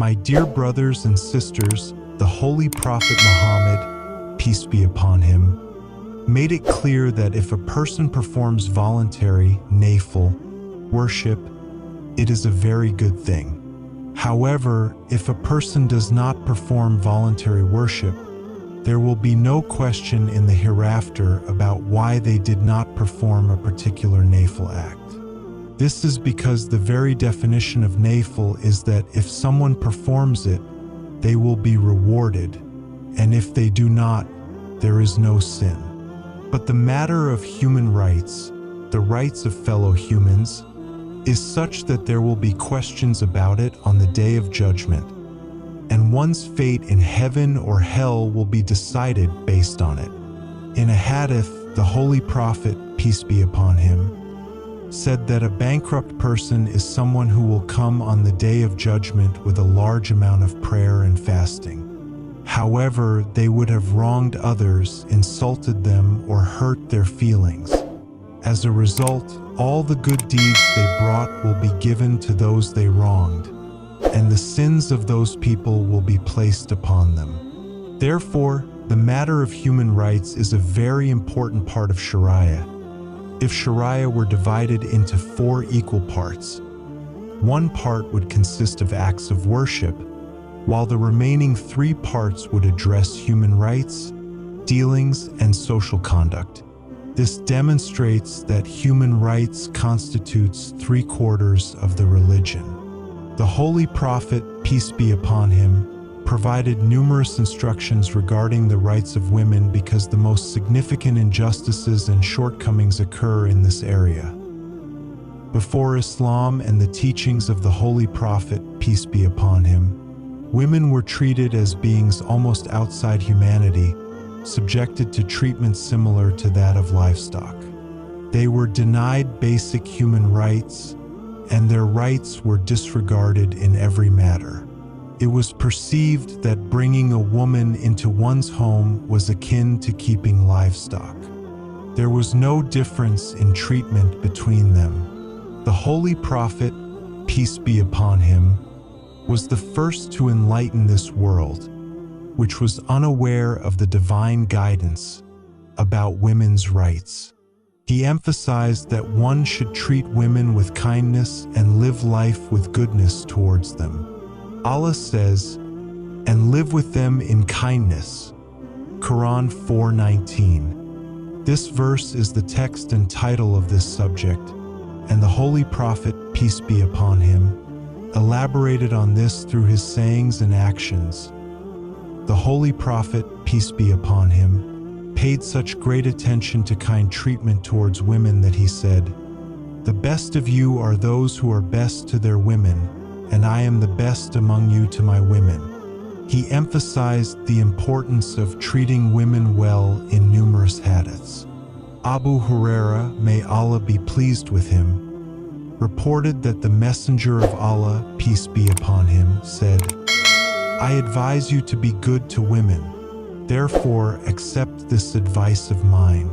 My dear brothers and sisters, the Holy Prophet Muhammad, peace be upon him, made it clear that if a person performs voluntary, nafil, worship, it is a very good thing. However, if a person does not perform voluntary worship, there will be no question in the hereafter about why they did not perform a particular nafil act. This is because the very definition of nafil is that if someone performs it, they will be rewarded, and if they do not, there is no sin. But the matter of human rights, the rights of fellow humans, is such that there will be questions about it on the day of judgment, and one's fate in heaven or hell will be decided based on it. In a hadith, the Holy Prophet, peace be upon him, said that a bankrupt person is someone who will come on the day of judgment with a large amount of prayer and fasting. However, they would have wronged others, insulted them, or hurt their feelings. As a result, all the good deeds they brought will be given to those they wronged, and the sins of those people will be placed upon them. Therefore, the matter of human rights is a very important part of Sharia. If Sharia were divided into 4 equal parts, one part would consist of acts of worship, while the remaining 3 parts would address human rights, dealings, and social conduct. This demonstrates that human rights constitutes 3/4 of the religion. The Holy Prophet, peace be upon him, provided numerous instructions regarding the rights of women because the most significant injustices and shortcomings occur in this area. Before Islam and the teachings of the Holy Prophet, peace be upon him, women were treated as beings almost outside humanity, subjected to treatment similar to that of livestock. They were denied basic human rights, and their rights were disregarded in every matter. It was perceived that bringing a woman into one's home was akin to keeping livestock. There was no difference in treatment between them. The Holy Prophet, peace be upon him, was the first to enlighten this world, which was unaware of the divine guidance about women's rights. He emphasized that one should treat women with kindness and live life with goodness towards them. Allah says, "And live with them in kindness." Quran 4:19. This verse is the text and title of this subject, and the Holy Prophet, peace be upon him, elaborated on this through his sayings and actions. The Holy Prophet, peace be upon him, paid such great attention to kind treatment towards women that he said, "The best of you are those who are best to their women, and I am the best among you to my women." He emphasized the importance of treating women well in numerous hadiths. Abu Huraira, may Allah be pleased with him, reported that the Messenger of Allah, peace be upon him, said, "I advise you to be good to women. Therefore, accept this advice of mine.